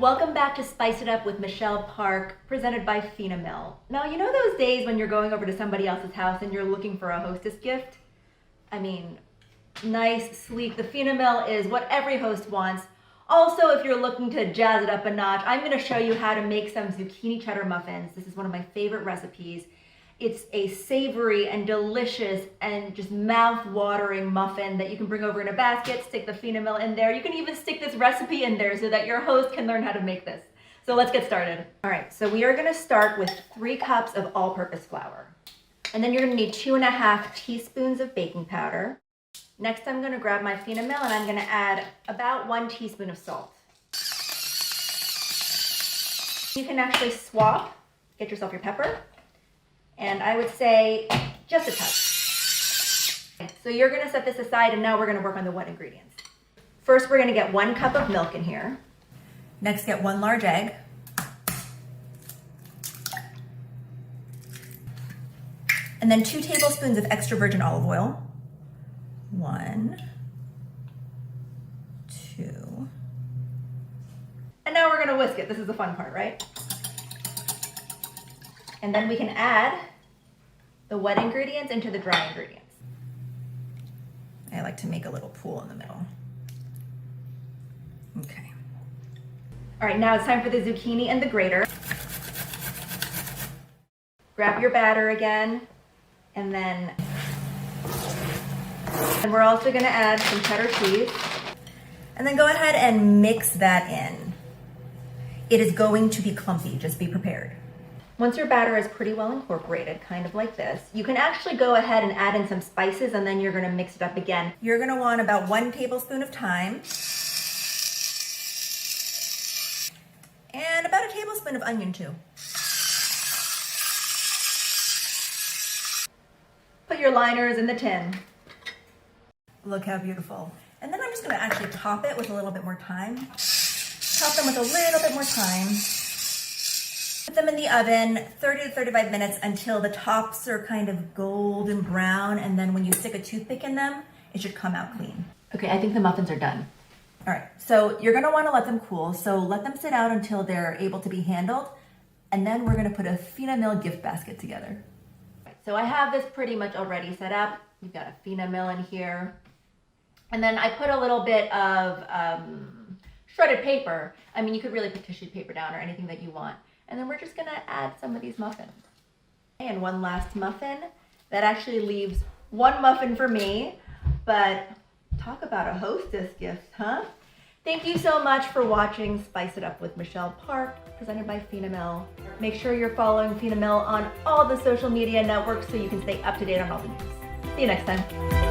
Welcome back to Spice It Up with Michelle Park, presented by FinaMill. Now, you know those days when you're going over to somebody else's house and you're looking for a hostess gift? I mean, nice, sleek. The FinaMill is what every host wants. Also, if you're looking to jazz it up a notch, I'm going to show you how to make some zucchini cheddar muffins. This is one of my favorite recipes. It's a savory and delicious and just mouth-watering muffin that you can bring over in a basket, stick the FinaMill in there. You can even stick this recipe in there so that your host can learn how to make this. So let's get started. All right, so we are going to start with 3 cups of all-purpose flour. And then you're going to need 2.5 teaspoons of baking powder. Next, I'm going to grab my FinaMill and I'm going to add about 1 teaspoon of salt. You can actually swap, get yourself your pepper, and I would say just a touch. So you're going to set this aside and now we're going to work on the wet ingredients. First, we're going to get 1 cup of milk in here. Next, get 1 large egg. And then 2 tablespoons of extra virgin olive oil. 1, 2. And now we're going to whisk it. This is the fun part, right? And then we can add the wet ingredients into the dry ingredients. I like to make a little pool in the middle. Okay. All right, now it's time for the zucchini and the grater. Grab your batter again, and we're also going to add some cheddar cheese. And then go ahead and mix that in. It is going to be clumpy, just be prepared. Once your batter is pretty well incorporated, kind of like this, you can actually go ahead and add in some spices and then you're going to mix it up again. You're going to want about 1 tablespoon of thyme and about a tablespoon of onion too. Put your liners in the tin. Look how beautiful. And then I'm just going to actually top it with a little bit more thyme. Top them with a little bit more thyme. Put them in the oven 30 to 35 minutes until the tops are kind of golden brown, and then when you stick a toothpick in them, it should come out clean. Okay, I think the muffins are done. All right, so you're gonna wanna let them cool, so let them sit out until they're able to be handled, and then we're gonna put a FinaMill gift basket together. So I have this pretty much already set up. We've got a FinaMill in here. And then I put a little bit of shredded paper. I mean, you could really put tissue paper down or anything that you want. And then we're just gonna add some of these muffins. And one last muffin. That actually leaves 1 muffin for me, but talk about a hostess gift, huh? Thank you so much for watching Spice It Up with Michelle Park, presented by FinaMill. Make sure you're following FinaMill on all the social media networks so you can stay up to date on all the news. See you next time.